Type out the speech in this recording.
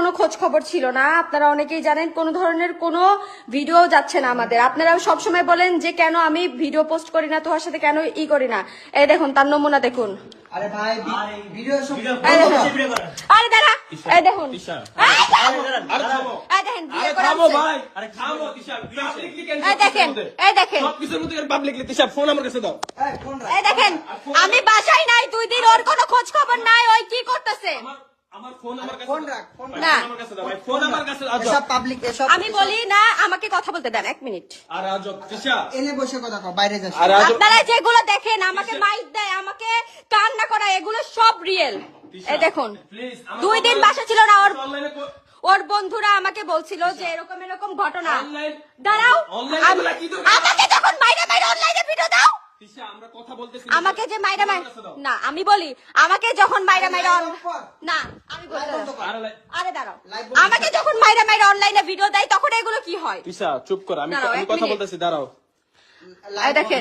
কোনো খোঁজ খবর ছিল না। আপনারা অনেকেই জানেন কোনো ধরনের কোনো ভিডিও যাচ্ছে না আমাদের। আপনারা সবসময় বলেন যে কেন আমি ভিডিও পোস্ট করি না, তোমার সাথে কেন করি না। এই দেখুন তার নমুনা দেখুন। আরে ভাই ভিডিও সব আরে দাঁড়া, এই দেখুন দেখেন আমি বাসায় নাই 2 দিন, ওর কোনো খোঁজ খবর নাই, ওই কি করতেছে। আমি বলি না, আমাকে কথা বলতে দেন 1 মিনিট। এনে বসে কথা কও, বাইরে যাস। আপনারা যেগুলো দেখেন আমাকে মাইক দেয়, আমাকে কান্না করা, এগুলো সব রিয়েল। এই দেখুন 2 দিন বাসা ছিল না, ওর বন্ধুরা আমাকে বলছিল যে এরকম এরকম ঘটনা। দাঁড়াও, আমাকে যখন মাইরা মাইরা অনলাইনে ভিডিও দাও, আমাকে যে মাইরা না, আমি বলি আমাকে যখন মাইরা মাইরা না, আমি বলি আরে দাঁড়াও, আমাকে যখন মাইরা মাইরা অনলাইনে ভিডিও দেয় তখন এগুলো কি হয়? চুপ কর, আমি কথা বলতেছি, দাঁড়াও। দেখেন